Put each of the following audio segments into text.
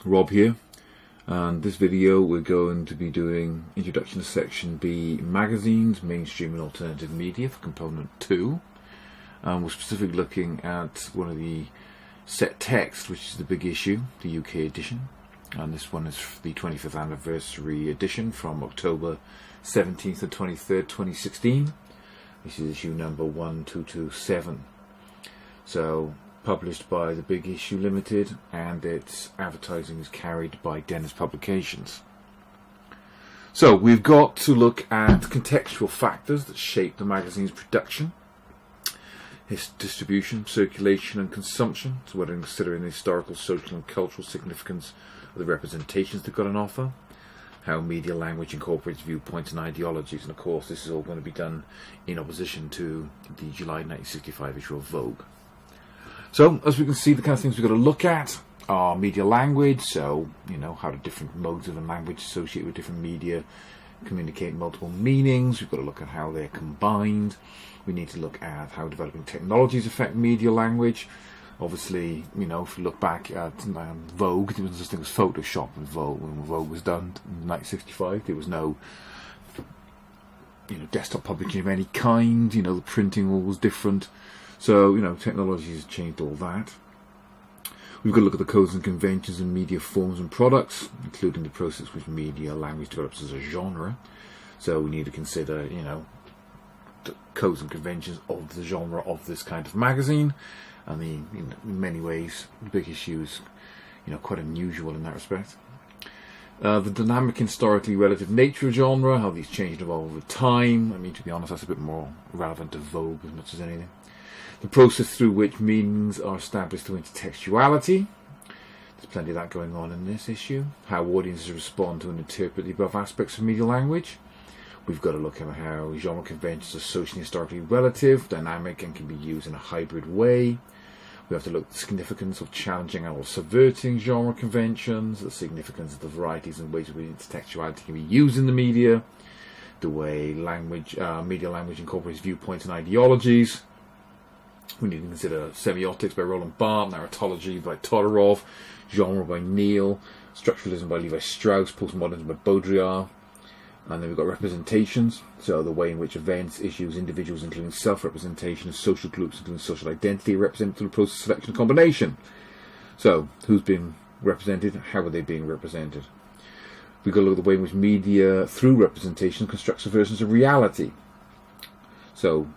Rob here, and this video we're going to be doing Introduction to Section B, Magazines, Mainstream and Alternative Media for Component 2. We're specifically looking at one of the set text, which is the big issue, the UK edition, and this one is the 25th anniversary edition from October 17th and 23rd, 2016. This is issue number 1227. So, published by the Big Issue Limited, and its advertising is carried by Dennis Publications. So, we've got to look at contextual factors that shape the magazine's production, its distribution, circulation and consumption, so we're considering the historical, social and cultural significance of the representations they've got on offer, how media language incorporates viewpoints and ideologies, and of course this is all going to be done in opposition to the July 1965 issue of Vogue. So, as we can see, the kind of things we've got to look at are media language, so, how do different modes of a language associated with different media communicate multiple meanings. We've got to look at how they're combined. We need to look at how developing technologies affect media language. Obviously, if you look back at Vogue, there was this thing as Photoshop in Vogue. When Vogue was done in 1965, there was no desktop publishing of any kind. The printing all was different. So, technology has changed all that. We've got to look at the codes and conventions in media forms and products, including the process which media language develops as a genre. So we need to consider, the codes and conventions of the genre of this kind of magazine. And in many ways, the Big Issue is, quite unusual in that respect. The dynamic, historically relative nature of genre, how these change and evolve over time. To be honest, that's a bit more relevant to Vogue as much as anything. The process through which meanings are established through intertextuality. There's plenty of that going on in this issue. How audiences respond to and interpret the above aspects of media language. We've got to look at how genre conventions are socially and historically relative, dynamic, and can be used in a hybrid way. We have to look at the significance of challenging or subverting genre conventions, the significance of the varieties and ways in which intertextuality can be used in the media, the way media language incorporates viewpoints and ideologies. We need to consider semiotics by Roland Barthes, narratology by Todorov, genre by Neal, structuralism by Levi Strauss, postmodernism by Baudrillard. And then we've got representations, so the way in which events, issues, individuals, including self-representation, and social groups, including social identity, are represented through the process of selection and combination. So, who's being represented? How are they being represented? We've got to look at the way in which media, through representation, constructs versions of reality. So,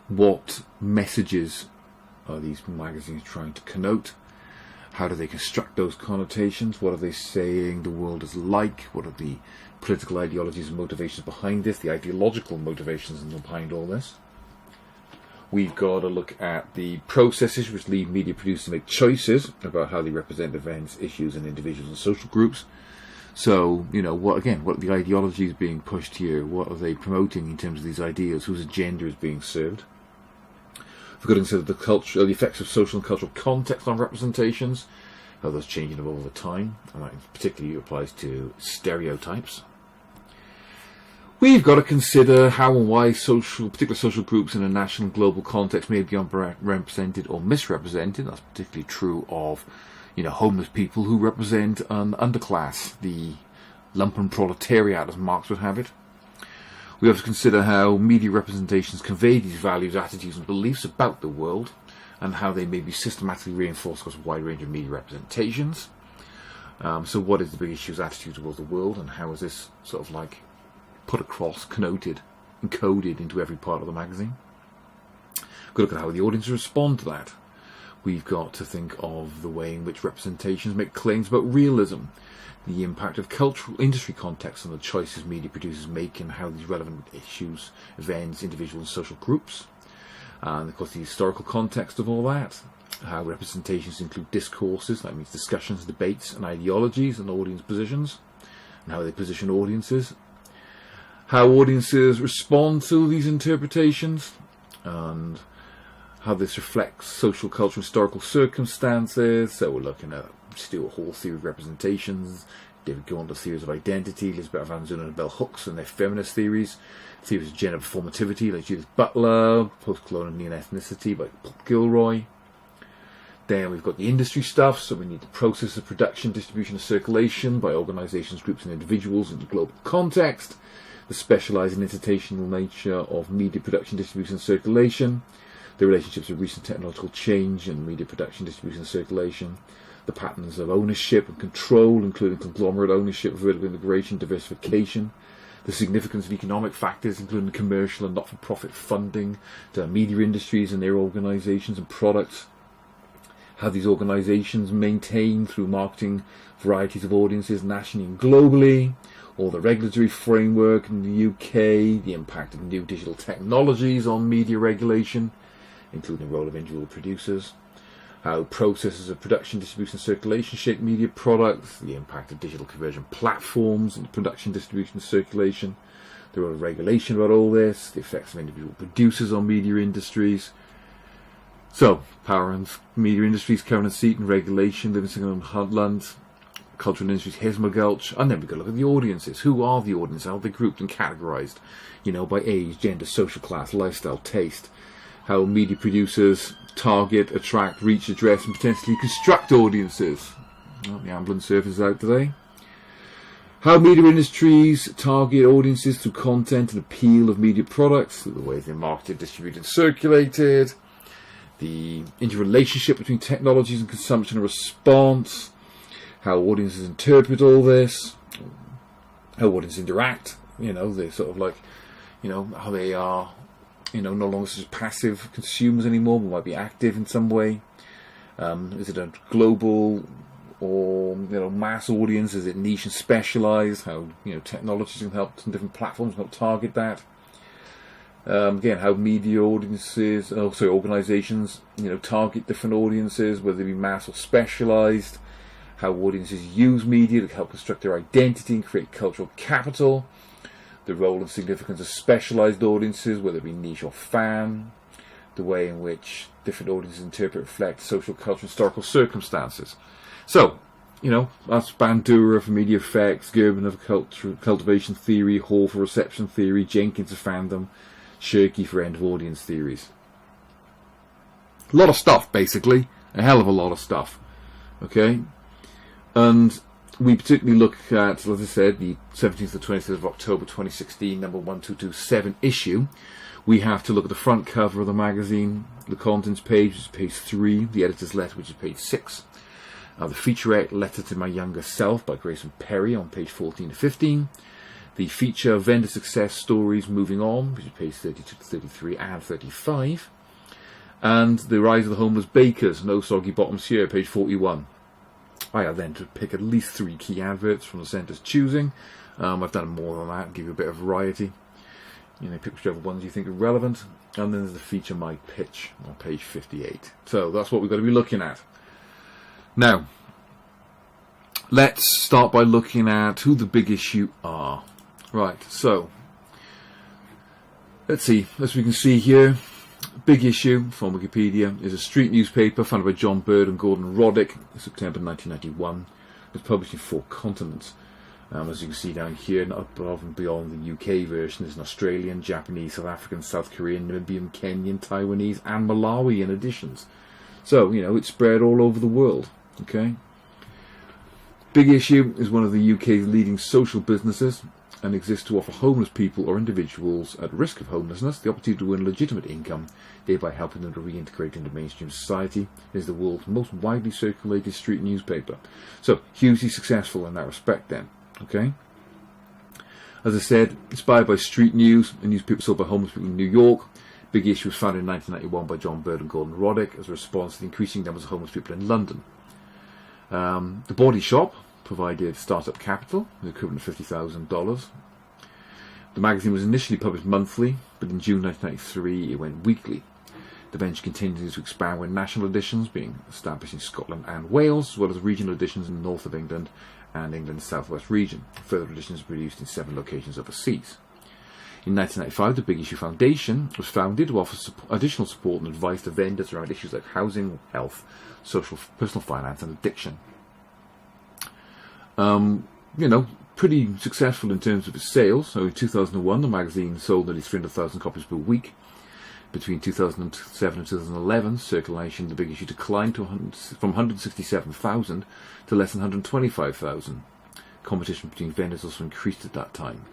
what messages are these magazines trying to connote? How do they construct those connotations? What are they saying the world is like? What are the political ideologies and motivations behind this? The ideological motivations behind all this? We've got to look at the processes which lead media producers to make choices about how they represent events, issues and individuals and social groups. So, what are the ideologies being pushed here? What are they promoting in terms of these ideas? Whose agenda is being served? We've got to consider the effects of social and cultural context on representations, how those change and evolve over time, and that particularly applies to stereotypes. We've got to consider how and why particular social groups in a national and global context may be underrepresented or misrepresented. That's particularly true of, homeless people who represent an underclass, the lumpen proletariat, as Marx would have it. We have to consider how media representations convey these values, attitudes and beliefs about the world, and how they may be systematically reinforced across a wide range of media representations. So what is the Big Issue's attitude towards the world, and how is this put across, connoted, encoded into every part of the magazine? We've got to look at how the audience respond to that. We've got to think of the way in which representations make claims about realism, the impact of cultural industry context on the choices media producers make, and how these relevant issues, events, individuals and social groups. And of course the historical context of all that. How representations include discourses, that means discussions, debates and ideologies and audience positions, and how they position audiences. How audiences respond to these interpretations, and how this reflects social, cultural, historical circumstances. So we're looking at Stuart Hall theory of representations, David Gaunter's theories of identity, Elizabeth Van Zunen and Bell Hooks and their feminist theories of gender performativity like Judith Butler, post-colonial neo-ethnicity by Paul Gilroy, Then we've got the industry stuff, so we need the process of production, distribution, and circulation by organisations, groups, and individuals in the global context. The specialised and institutional nature of media production, distribution, and circulation. The relationships of recent technological change and media production, distribution, and circulation. The patterns of ownership and control, including conglomerate ownership, vertical integration, diversification. The significance of economic factors, including commercial and not-for-profit funding to media industries and their organisations and products. How these organisations maintain through marketing varieties of audiences nationally and globally, or the regulatory framework in the UK, the impact of new digital technologies on media regulation, including the role of individual producers, how processes of production, distribution, and circulation shape media products, the impact of digital conversion platforms on production, distribution, and circulation, the role of regulation about all this, the effects of individual producers on media industries. So, power and media industries, current seat and regulation, Livingston and Huntland, cultural industries, Hismagulch, and then we go look at the audiences. Who are the audiences? How are they grouped and categorised? By age, gender, social class, lifestyle, taste. How media producers target, attract, reach, address, and potentially construct audiences. Well, the ambulance service is out today. How media industries target audiences through content and appeal of media products, through the ways they're marketed, distributed, circulated. The interrelationship between technologies and consumption and response, how audiences interpret all this, how audiences interact, they're sort of like, how they are, no longer just passive consumers anymore, but might be active in some way. Is it a global or, mass audience? Is it niche and specialised? How, technologies can help, some different platforms can help target that. Again, how media audiences, organisations, target different audiences, whether they be mass or specialised. How audiences use media to help construct their identity and create cultural capital. The role and significance of specialised audiences, whether it be niche or fan. The way in which different audiences interpret, reflect social, cultural, historical circumstances. So, that's Bandura for media effects, Gerben of cultivation theory, Hall for reception theory, Jenkins of fandom, Shirky for end of audience theories. A lot of stuff, basically. A hell of a lot of stuff. Okay? And we particularly look at, as I said, the 17th to 26th of October 2016, number 1227 issue. We have to look at the front cover of the magazine, the contents page, which is page 3, the editor's letter, which is page 6. The featurette, Letter to My Younger Self, by Grayson Perry, on page 14 to 15. The feature, Vendor Success Stories Moving On, which is page 32 to 33 and 35. And The Rise of the Homeless Bakers, No Soggy Bottoms Here, page 41. I have then to pick at least 3 key adverts from the centre's choosing. I've done more than that, give you a bit of variety. Pick whichever ones you think are relevant. And then there's the feature My Pitch on page 58. So that's what we've got to be looking at. Now, let's start by looking at who the big issue are. Right, so let's see. As we can see here, big issue from Wikipedia is a street newspaper founded by John Bird and Gordon Roddick in September 1991. It was published in 4 continents. As you can see down here, and above and beyond the UK version, there's an Australian, Japanese, South African, South Korean, Namibian, Kenyan, Taiwanese, and Malawian editions. So, it's spread all over the world. Okay. Big Issue is one of the UK's leading social businesses and exists to offer homeless people or individuals at risk of homelessness the opportunity to earn legitimate income, thereby helping them to reintegrate into mainstream society. It is the world's most widely circulated street newspaper. So, hugely successful in that respect then. Okay? As I said, inspired by Street News, a newspaper sold by homeless people in New York. Big Issue was founded in 1991 by John Bird and Gordon Roddick as a response to the increasing numbers of homeless people in London. The Body Shop provided startup capital, the equivalent of $50,000. The magazine was initially published monthly, but in June 1993 it went weekly. The venture continues to expand with national editions being established in Scotland and Wales, as well as regional editions in the north of England and England's southwest region. Further editions were produced in 7 locations overseas. In 1995, the Big Issue Foundation was founded to offer additional support and advice to vendors around issues like housing, health, social, personal finance, and addiction. Pretty successful in terms of its sales. So in 2001, the magazine sold nearly 300,000 copies per week. Between 2007 and 2011, circulation, the big issue, declined from 167,000 to less than 125,000. Competition between vendors also increased at that time.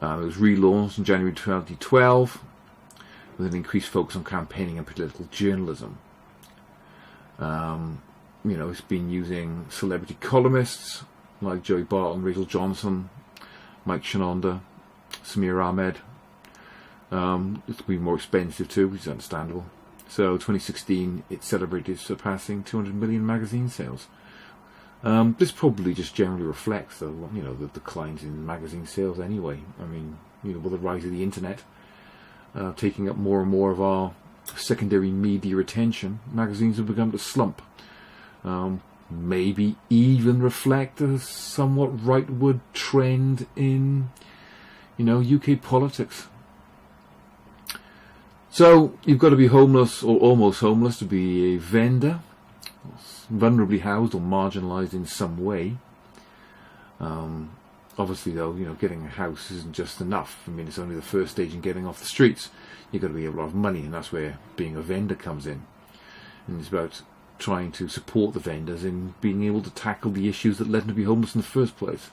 It was relaunched in January 2012 with an increased focus on campaigning and political journalism. It's been using celebrity columnists like Joey Barton, Rachel Johnson, Mike Shanonda, Samir Ahmed. It's been more expensive too, which is understandable. So 2016, it celebrated surpassing 200 million magazine sales. This probably just generally reflects the declines in magazine sales anyway. I mean, with the rise of the internet taking up more and more of our secondary media attention, magazines have begun to slump. Maybe even reflect a somewhat rightward trend in, UK politics. So you've got to be homeless or almost homeless to be a vendor, vulnerably housed or marginalised in some way. Obviously, though, getting a house isn't just enough. I mean, it's only the first stage in getting off the streets. You've got to be able to have money, and that's where being a vendor comes in. And it's about trying to support the vendors in being able to tackle the issues that led them to be homeless in the first place.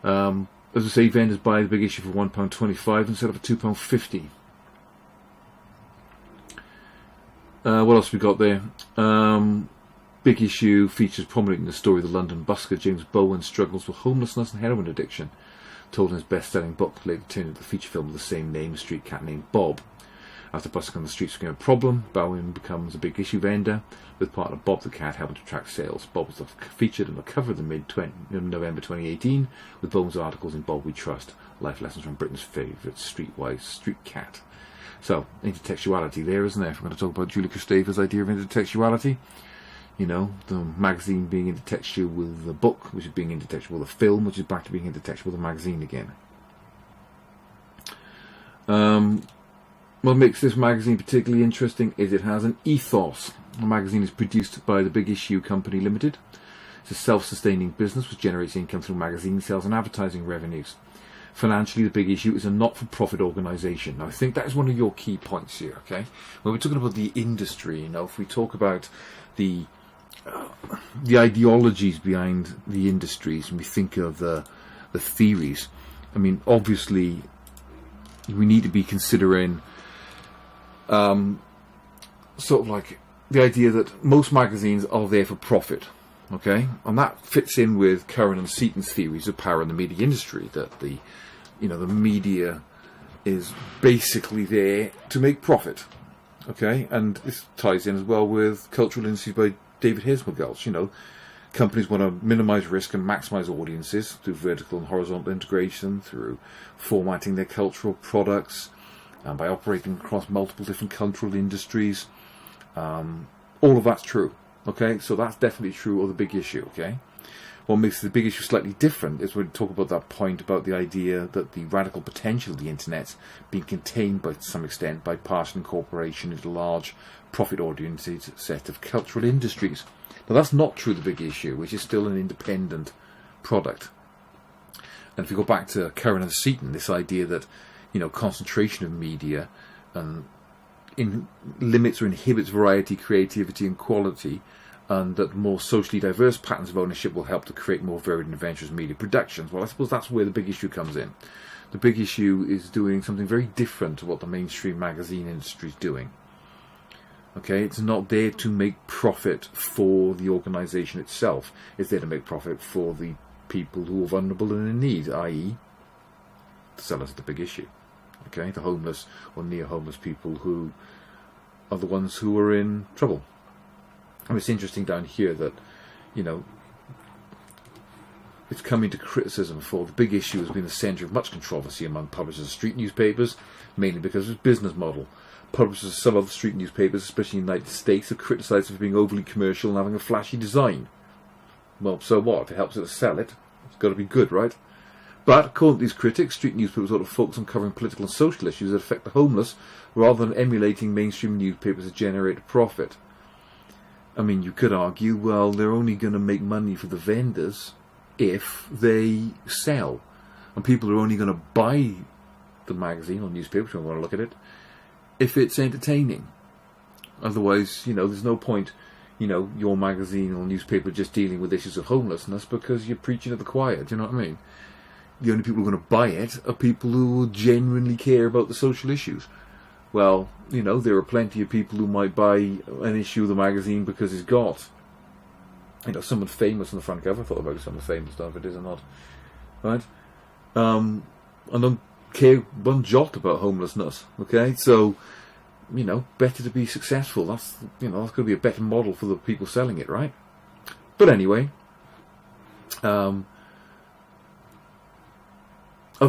As I say, vendors buy the big issue for £1.25 instead of a £2.50. What else we got there? Big issue features prominently in the story of the London busker James Bowen struggles with homelessness and heroin addiction. Told in his best-selling book, later turned into the feature film of the same name, a street cat named Bob. After busking on the streets became a problem, Bowen becomes a big issue vendor, with partner Bob the cat helping to attract sales. Bob was featured on the cover of the November 2018 with Bowen's articles in Bob We Trust, life lessons from Britain's favourite streetwise street cat. So, intertextuality there, isn't there? If we're going to talk about Julie Kristeva's idea of intertextuality, the magazine being intertextual with the book, which is being intertextual with the film, which is back to being intertextual with the magazine again. What makes this magazine particularly interesting is it has an ethos. The magazine is produced by the Big Issue Company Limited. It's a self-sustaining business which generates income through magazine sales and advertising revenues. Financially, the Big Issue is a not-for-profit organisation. Now, I think that is one of your key points here, okay? When we're talking about the industry, if we talk about the ideologies behind the industries and we think of the theories, I mean, obviously, we need to be considering sort of like the idea that most magazines are there for profit, okay? And that fits in with Curran and Seaton's theories of power in the media industry, that the media is basically there to make profit, okay? And this ties in as well with Cultural Industries by David Hismagulch. Companies want to minimise risk and maximise audiences through vertical and horizontal integration, through formatting their cultural products, and by operating across multiple different cultural industries. All of that's true, okay? So that's definitely true of the Big Issue, okay? What makes the Big Issue slightly different is when we talk about that point about the idea that the radical potential of the internet being contained to some extent by partial incorporation into large profit-oriented set of cultural industries. Now that's not true of the Big Issue, which is still an independent product. And if you go back to Curran and Seaton, this idea that concentration of media limits or inhibits variety, creativity and quality, and that more socially diverse patterns of ownership will help to create more varied and adventurous media productions. Well, I suppose that's where the Big Issue comes in. The Big Issue is doing something very different to what the mainstream magazine industry is doing. Okay, it's not there to make profit for the organisation itself. It's there to make profit for the people who are vulnerable and in need, i.e. the sellers of the Big Issue. Okay, the homeless or near-homeless people who are the ones who are in trouble. And it's interesting down here that, it's come into criticism for the Big Issue has been the centre of much controversy among publishers of street newspapers, mainly because of its business model. Publishers of some other street newspapers, especially in the United States, have criticised it for being overly commercial and having a flashy design. Well, so what? If it helps it to sell it, it's got to be good, right? But, according to these critics, street newspapers ought to focus on covering political and social issues that affect the homeless, rather than emulating mainstream newspapers that generate a profit. I mean, you could argue, well, they're only going to make money for the vendors if they sell. And people are only going to buy the magazine or newspaper, if you want to look at it, if it's entertaining. Otherwise, there's no point, your magazine or newspaper just dealing with issues of homelessness, because you're preaching to the choir. Do you know what I mean? The only people who are going to buy it are people who genuinely care about the social issues. Well, there are plenty of people who might buy an issue of the magazine because it's got, someone famous on the front cover. I thought about someone famous, if it is or not. Right? And don't care one jot about homelessness. Okay? So, better to be successful. That's going to be a better model for the people selling it, right? But anyway, other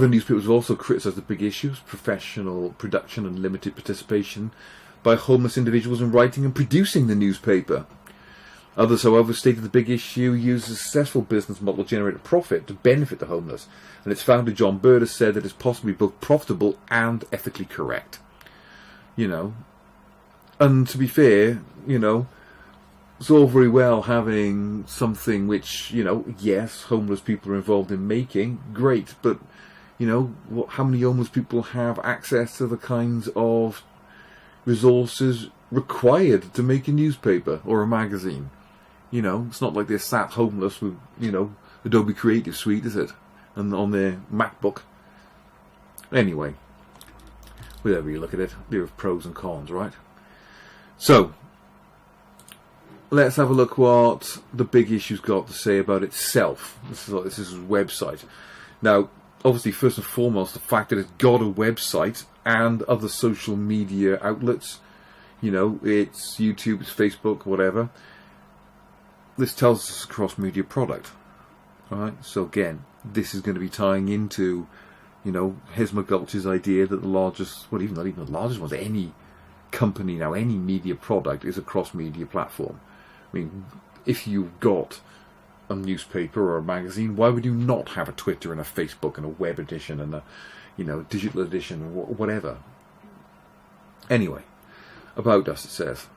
newspapers have also criticised the big issues: professional production and limited participation by homeless individuals in writing and producing the newspaper. Others, however, stated the big issue uses a successful business model to generate a profit to benefit the homeless, and its founder John Bird has said that it's possibly both profitable and ethically correct. And to be fair, it's all very well having something which, yes, homeless people are involved in making, great, but how many homeless people have access to the kinds of resources required to make a newspaper or a magazine? It's not like they're sat homeless with, Adobe Creative Suite, is it? And on their MacBook. Anyway, whatever you look at it, there are pros and cons, right? So, let's have a look what the big issue's got to say about itself. This is his website. Now, obviously, first and foremost, the fact that it's got a website and other social media outlets, it's YouTube, it's Facebook, whatever. This tells us it's a cross-media product, right? So again, this is going to be tying into, Hesma Gulch's idea that the largest, well, not even the largest ones, any company now, any media product is a cross-media platform. I mean, if you've got a newspaper or a magazine, why would you not have a Twitter and a Facebook and a web edition and a, digital edition, whatever? Anyway, about us, it says,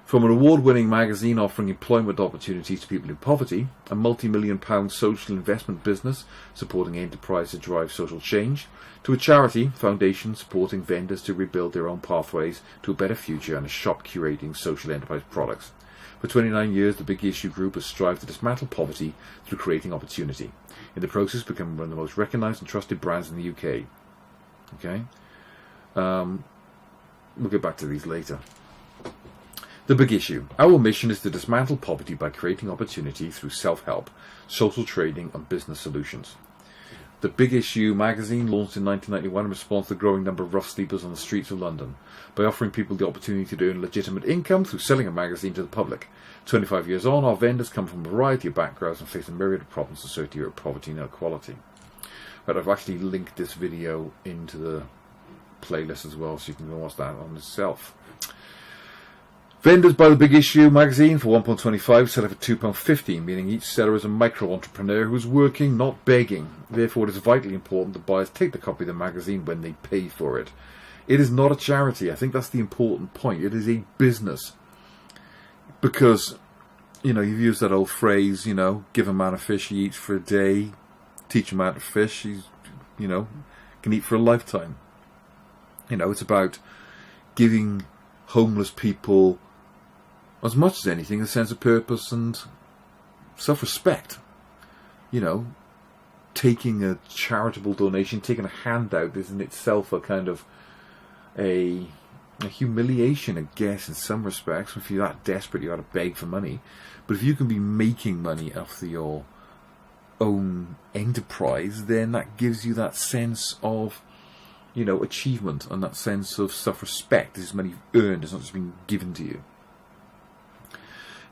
from an award-winning magazine offering employment opportunities to people in poverty, a multi-million-pound social investment business supporting enterprise to drive social change, to a charity foundation supporting vendors to rebuild their own pathways to a better future, and a shop curating social enterprise products. For 29 years, the Big Issue Group has strived to dismantle poverty through creating opportunity, in the process becoming one of the most recognised and trusted brands in the UK. Okay? We'll get back to these later. The Big Issue. Our mission is to dismantle poverty by creating opportunity through self-help, social trading and business solutions. The Big Issue magazine launched in 1991 in response to the growing number of rough sleepers on the streets of London, by offering people the opportunity to earn legitimate income through selling a magazine to the public. 25 years on, our vendors come from a variety of backgrounds and face a myriad of problems associated with poverty and inequality. But I've actually linked this video into the playlist as well, so you can go watch that on itself. Vendors buy the Big Issue magazine for £1.25, sell it for £2.50, meaning each seller is a micro-entrepreneur who is working, not begging. Therefore, it is vitally important that buyers take the copy of the magazine when they pay for it. It is not a charity. I think that's the important point. It is a business. Because, you've used that old phrase, give a man a fish he eats for a day, teach a man to fish, he's, can eat for a lifetime. It's about giving homeless people, as much as anything, a sense of purpose and self-respect. Taking a charitable donation, taking a handout is in itself a kind of a humiliation, I guess, in some respects. If you're that desperate, you got to beg for money. But if you can be making money off your own enterprise, then that gives you that sense of, achievement and that sense of self-respect. This is money you've earned, it's not just been given to you.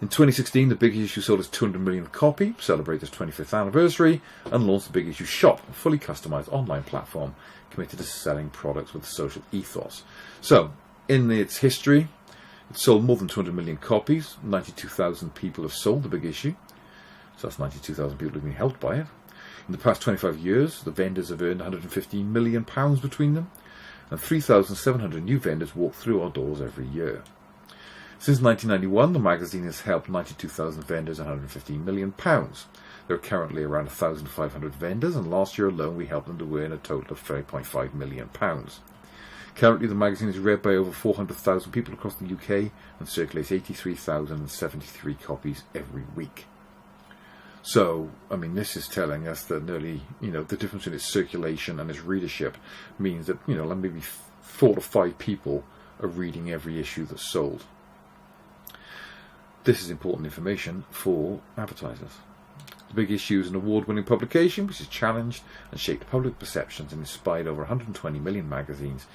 In 2016, the Big Issue sold its 200 millionth copy, celebrated its 25th anniversary, and launched the Big Issue Shop, a fully customised online platform committed to selling products with a social ethos. So, in its history, it sold more than 200 million copies. 92,000 people have sold the Big Issue. So that's 92,000 people who have been helped by it. In the past 25 years, the vendors have earned £115 million between them, and 3,700 new vendors walk through our doors every year. Since 1991, the magazine has helped 92,000 vendors and £115 million. There are currently around 1,500 vendors, and last year alone we helped them to earn a total of £3.5 million. Currently the magazine is read by over 400,000 people across the UK and circulates 83,073 copies every week. So, I mean, this is telling us that nearly, the difference in its circulation and its readership means that, like maybe 4 to 5 people are reading every issue that's sold. This is important information for advertisers. The Big Issue is an award-winning publication which has challenged and shaped public perceptions and inspired over 120 million magazines,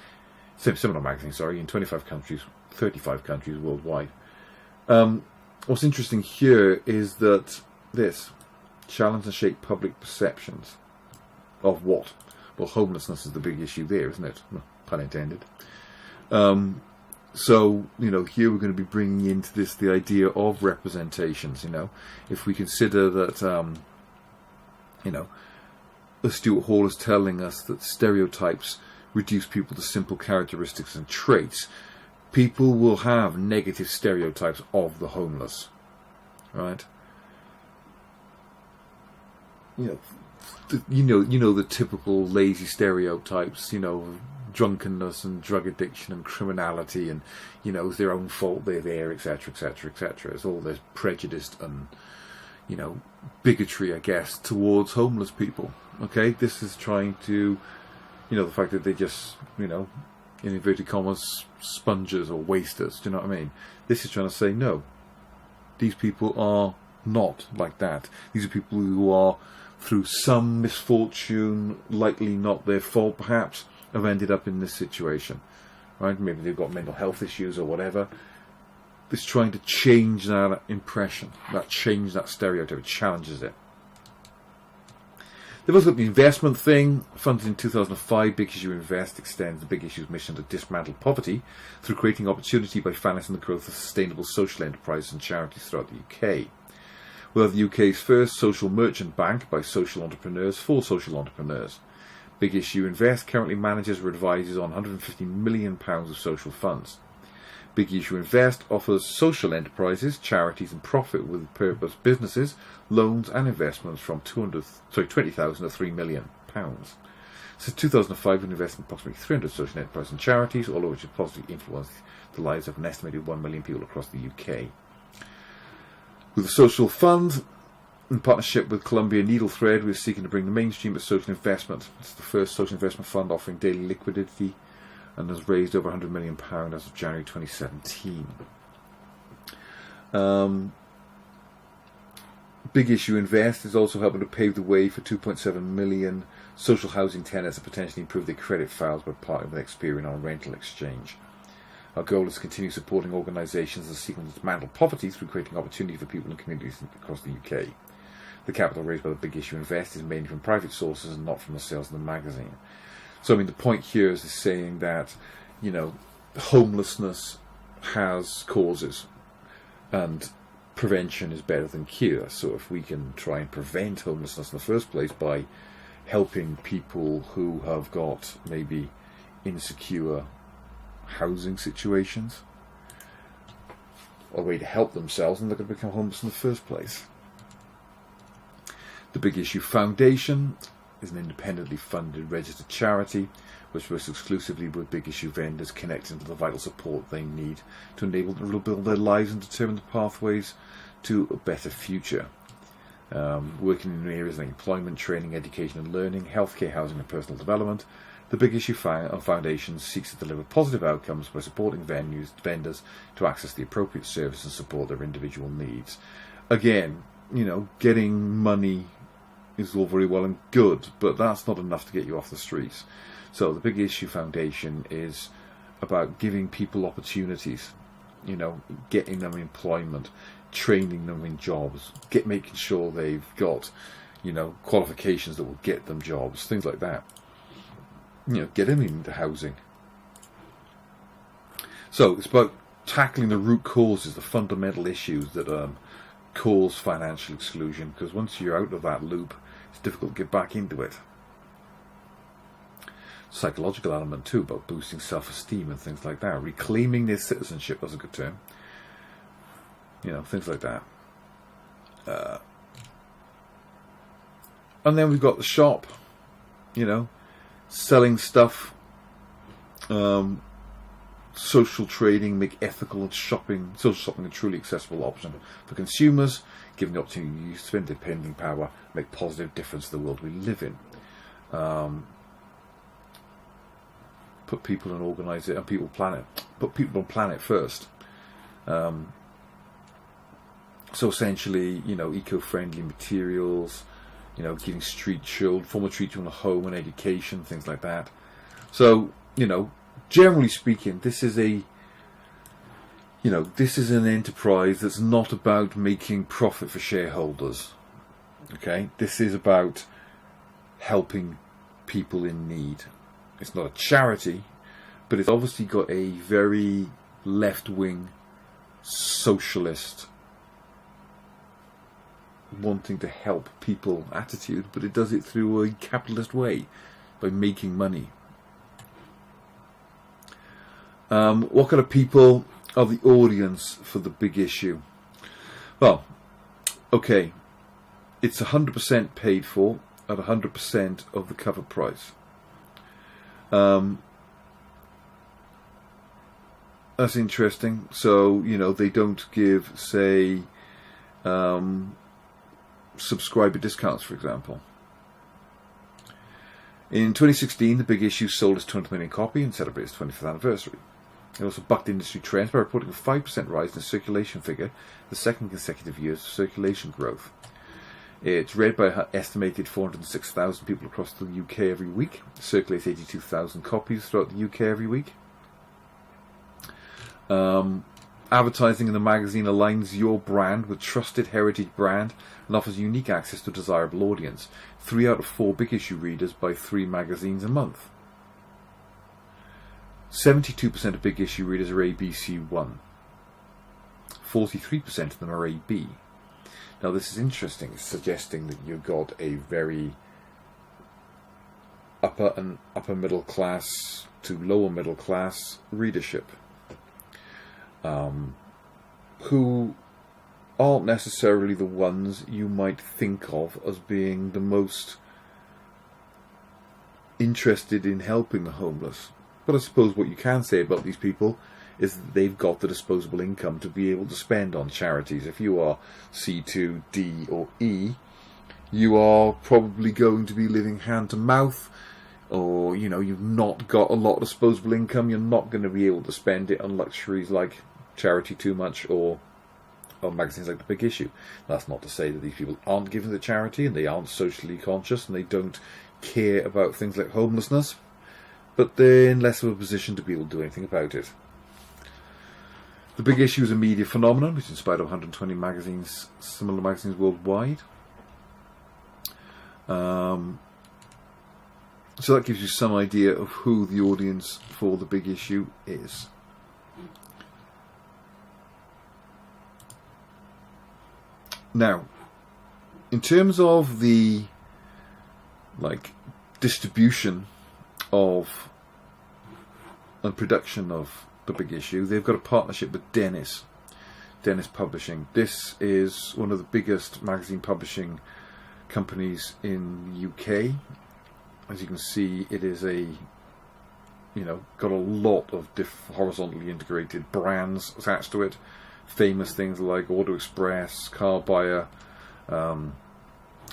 similar magazines, in 35 countries worldwide. What's interesting here is that this challenge and shape public perceptions of what? Well, homelessness is the big issue there, isn't it? Pun intended. So, here we're going to be bringing into this the idea of representations, If we consider that, Stuart Hall is telling us that stereotypes reduce people to simple characteristics and traits, people will have negative stereotypes of the homeless, right? The typical lazy stereotypes, drunkenness and drug addiction and criminality, and it's their own fault they're there, etc., etc., etc. It's all this prejudice and bigotry, I guess, towards homeless people. Okay, this is trying to, the fact that they just, in inverted commas, sponges or wasters. Do you know what I mean? This is trying to say no. These people are not like that. These are people who are, through some misfortune, likely not their fault, perhaps, have ended up in this situation, right? Maybe they've got mental health issues or whatever. It's trying to change that impression, change that stereotype. It challenges it. They've also got the investment thing. Funded in 2005, Big Issue Invest extends the Big Issue's mission to dismantle poverty through creating opportunity by financing the growth of sustainable social enterprises and charities throughout the UK. We'll have the UK's first social merchant bank by social entrepreneurs for social entrepreneurs. Big Issue Invest currently manages or advises on £150 million of social funds. Big Issue Invest offers social enterprises, charities and profit-with-purpose businesses, loans and investments from £20,000 to £3 million. Since 2005, we've invested in approximately 300 social enterprises and charities, all of which have positively influenced the lives of an estimated 1 million people across the UK. With the Social Fund, in partnership with Columbia Needlethread, we're seeking to bring the mainstream of social investment. It's the first social investment fund offering daily liquidity and has raised over £100 million as of January 2017. Big Issue Invest is also helping to pave the way for 2.7 million social housing tenants to potentially improve their credit files by partnering with Experian on rental exchange. Our goal is to continue supporting organisations that are seeking to dismantle poverty through creating opportunity for people and communities across the UK. The capital raised by the Big Issue Invest is mainly from private sources and not from the sales of the magazine. So, I mean, the point here is saying that, homelessness has causes and prevention is better than cure. So if we can try and prevent homelessness in the first place by helping people who have got maybe insecure housing situations or a way to help themselves, and they're going to become homeless in the first place. The Big Issue Foundation is an independently funded registered charity which works exclusively with Big Issue vendors, connecting to the vital support they need to enable them to rebuild their lives and determine the pathways to a better future. Working in areas like employment, training, education and learning, healthcare, housing and personal development, the Big Issue Foundation seeks to deliver positive outcomes by supporting vendors to access the appropriate service and support their individual needs. Again, getting money is all very well and good, but that's not enough to get you off the streets. So the Big Issue Foundation is about giving people opportunities, getting them employment, training them in jobs, making sure they've got, qualifications that will get them jobs, things like that. Get them into housing. So it's about tackling the root causes, the fundamental issues that cause financial exclusion, because once you're out of that loop, it's difficult to get back into it. Psychological element too, about boosting self-esteem and things like that. Reclaiming their citizenship, that's a good term. Things like that. And then we've got the shop, selling stuff, social trading, make ethical social shopping a truly accessible option for consumers, giving the opportunity to use independent power, make positive difference to the world we live in. Put people and organise it, and put people on planet first. So essentially, eco-friendly materials, giving formal street children a home and education, things like that. So, generally speaking, this is an enterprise that's not about making profit for shareholders. Okay, this is about helping people in need. It's not a charity, but it's obviously got a very left-wing socialist wanting to help people attitude, but it does it through a capitalist way, by making money. What kind of people are the audience for the big issue? Well, okay, it's 100% paid for at 100% of the cover price. That's interesting. So, they don't give, say, subscriber discounts, for example. In 2016, the big issue sold its 200 million copy and celebrated its 25th anniversary. It also bucked industry trends by reporting a 5% rise in the circulation figure, the second consecutive year of circulation growth. It's read by an estimated 406,000 people across the UK every week. It circulates 82,000 copies throughout the UK every week. Advertising in the magazine aligns your brand with trusted heritage brand and offers unique access to a desirable audience. 3 out of 4 big issue readers buy 3 magazines a month. 72% of big issue readers are ABC1. 43% of them are AB. Now this is interesting. It's suggesting that you've got a very upper middle class to lower middle class readership, who aren't necessarily the ones you might think of as being the most interested in helping the homeless. But I suppose what you can say about these people is that they've got the disposable income to be able to spend on charities. If you are C2, D or E, you are probably going to be living hand to mouth, or you've not got a lot of disposable income. You're not going to be able to spend it on luxuries like charity too much, or magazines like The Big Issue. That's not to say that these people aren't giving to charity and they aren't socially conscious and they don't care about things like homelessness, but they're in less of a position to be able to do anything about it. The Big Issue is a media phenomenon which inspired 120 magazines, similar magazines worldwide. So that gives you some idea of who the audience for The Big Issue is. Now, in terms of the distribution of and production of The Big Issue, they've got a partnership with Dennis Publishing. This is one of the biggest magazine publishing companies in the UK. As you can see, it is got a lot of horizontally integrated brands attached to it. Famous things like Auto Express, Car Buyer,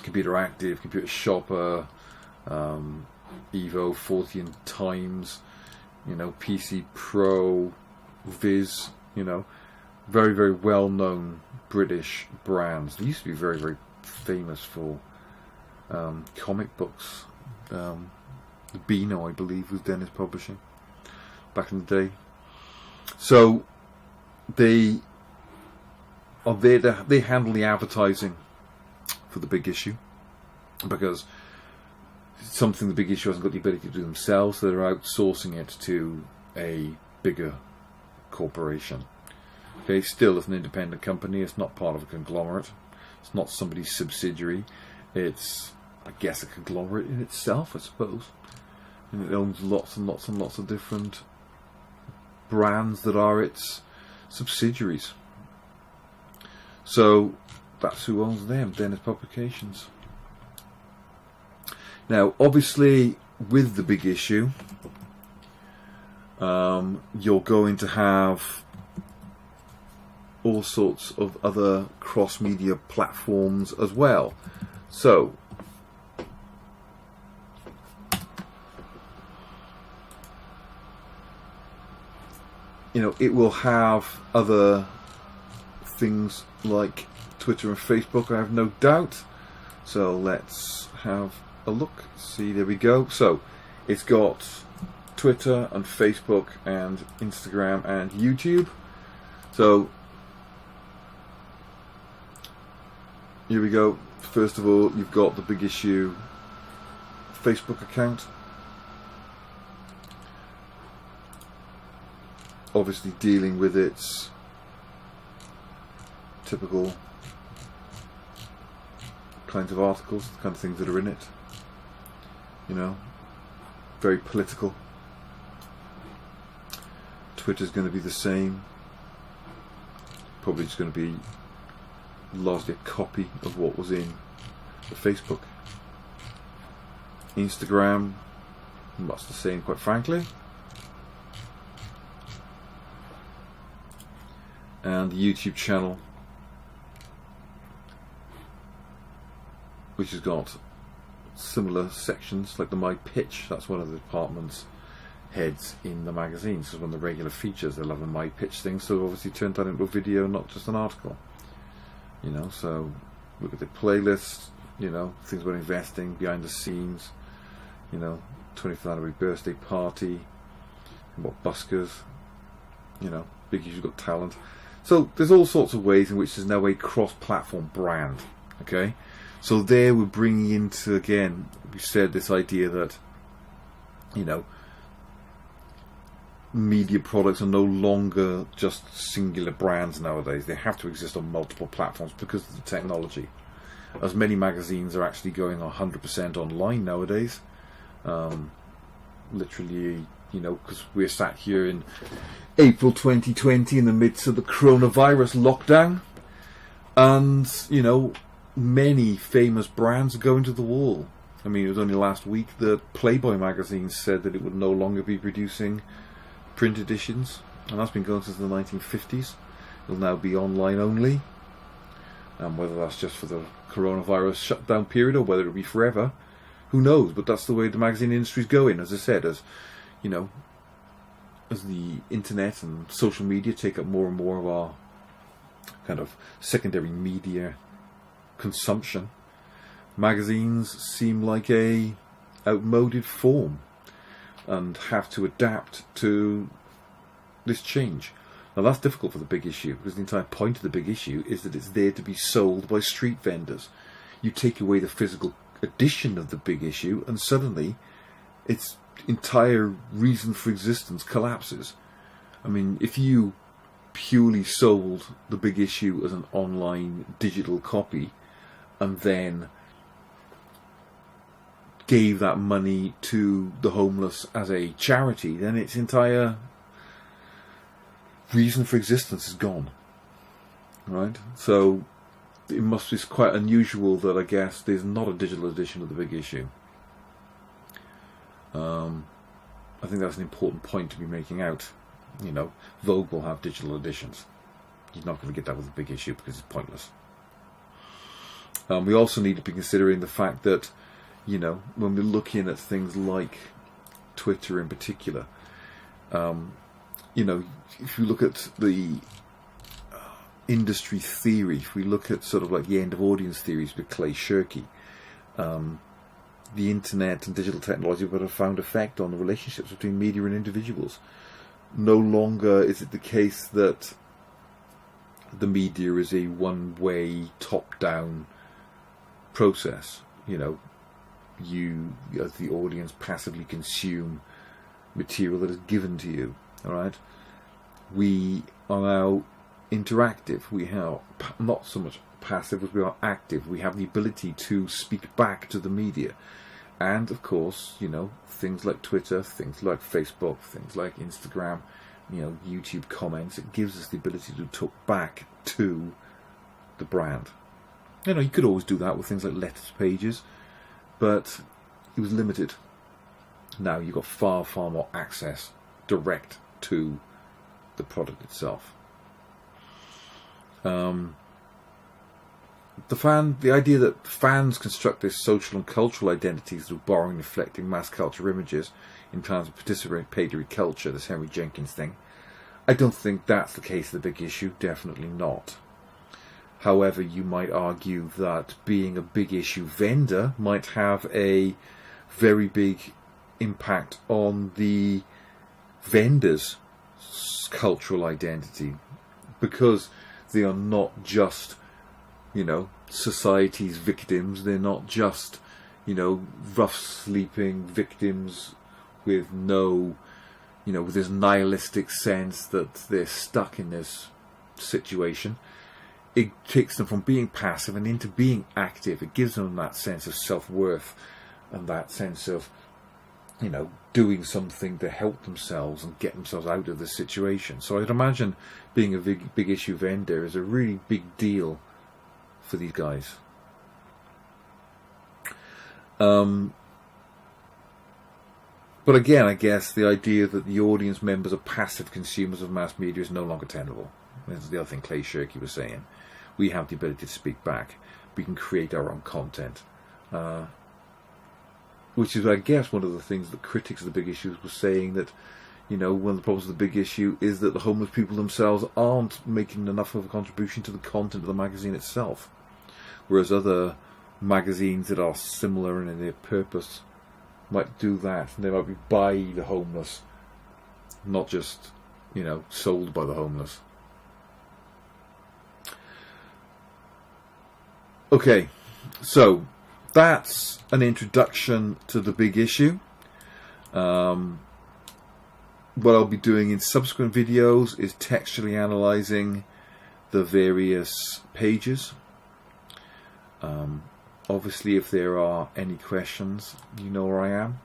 Computer Active, Computer Shopper, Evo, 40 and Times, PC Pro, Viz, very, very well-known British brands. They used to be very, very famous for comic books. Beano, I believe, was Dennis Publishing back in the day. So they are there they handle the advertising for The Big Issue, because it's something The Big Issue hasn't got the ability to do themselves, so they're outsourcing it to a bigger corporation. Okay, still as an independent company, it's not part of a conglomerate. It's not somebody's subsidiary. It's, I guess, a conglomerate in itself, I suppose. And it owns lots and lots and lots of different brands that are its subsidiaries. So that's who owns them, Dennis Publications. Now, obviously, with the big issue, you're going to have all sorts of other cross-media platforms as well. So, it will have other things like Twitter and Facebook, I have no doubt. So let's have a look. See, there we go. So it's got Twitter and Facebook and Instagram and YouTube. So here we go. First of all, you've got the big issue Facebook account. Obviously dealing with its typical kinds of articles, the kind of things that are in it. Very political. Twitter's going to be the same. Probably just going to be largely a copy of what was in the Facebook. Instagram, much the same, quite frankly. And the YouTube channel, which has got similar sections like the My Pitch. That's one of the department's heads in the magazine. So one of the regular features, they'll have a My Pitch thing. So obviously turned that into a video, not just an article. So look at the playlist. Things about investing, behind the scenes. 25th anniversary birthday party. What buskers. Big Issue's Got Talent. So there's all sorts of ways in which there's now a cross-platform brand. Okay, so there we're bringing into, again, we said this idea that media products are no longer just singular brands nowadays. They have to exist on multiple platforms because of the technology. As many magazines are actually going 100% online nowadays. Literally, because we're sat here in April 2020 in the midst of the coronavirus lockdown, and many famous brands are going to the wall. I mean, it was only last week that Playboy magazine said that it would no longer be producing print editions, and that's been going since the 1950s. It'll now be online only, and whether that's just for the coronavirus shutdown period or whether it'll be forever, who knows? But that's the way the magazine industry is going. As I said, as the internet and social media take up more and more of our kind of secondary media consumption, magazines seem like a outmoded form and have to adapt to this change. Now that's difficult for the big issue, because the entire point of the big issue is that it's there to be sold by street vendors. You take away the physical edition of the big issue and suddenly its entire reason for existence collapses. I mean, if you purely sold the big issue as an online digital copy and then gave that money to the homeless as a charity, then its entire reason for existence is gone. Right? So it must be quite unusual that, I guess, there's not a digital edition of the big issue. I think that's an important point to be making out. Vogue will have digital editions. You're not going to get that with a big issue because it's pointless. We also need to be considering the fact that, when we're looking at things like Twitter in particular, if you look at the industry theory, if we look at sort of like the end of audience theories with Clay Shirky, the internet and digital technology have had a profound effect on the relationships between media and individuals. No longer is it the case that the media is a one-way, top-down process. You, as the audience, passively consume material that is given to you. All right, we are now interactive. We are not so much passive as we are active. We have the ability to speak back to the media. And of course, things like Twitter, things like Facebook, things like Instagram, YouTube comments, it gives us the ability to talk back to the brand. You could always do that with things like letters pages, but it was limited. Now you've got far more access direct to the product itself. The idea that fans construct their social and cultural identities through borrowing, reflecting mass culture images in terms of participatory culture, this Henry Jenkins thing, I don't think that's the case of the big issue, definitely not. However, you might argue that being a big issue vendor might have a very big impact on the vendor's cultural identity, because they are not just, society's victims. They're not just, rough sleeping victims with no, with this nihilistic sense that they're stuck in this situation. It takes them from being passive and into being active. It gives them that sense of self-worth and that sense of, doing something to help themselves and get themselves out of the situation. So I'd imagine being a big issue vendor is a really big deal for these guys. But again, I guess the idea that the audience members are passive consumers of mass media is no longer tenable. This is the other thing Clay Shirky was saying. We have the ability to speak back. We can create our own content. Which is, I guess, one of the things that critics of the big issues were saying, that, one of the problems of the big issue is that the homeless people themselves aren't making enough of a contribution to the content of the magazine itself. Whereas other magazines that are similar in their purpose might do that. And they might be by the homeless, not just, sold by the homeless. Okay, so that's an introduction to the big issue. What I'll be doing in subsequent videos is textually analysing the various pages. Obviously, if there are any questions, you know where I am.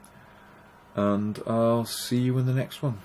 And I'll see you in the next one.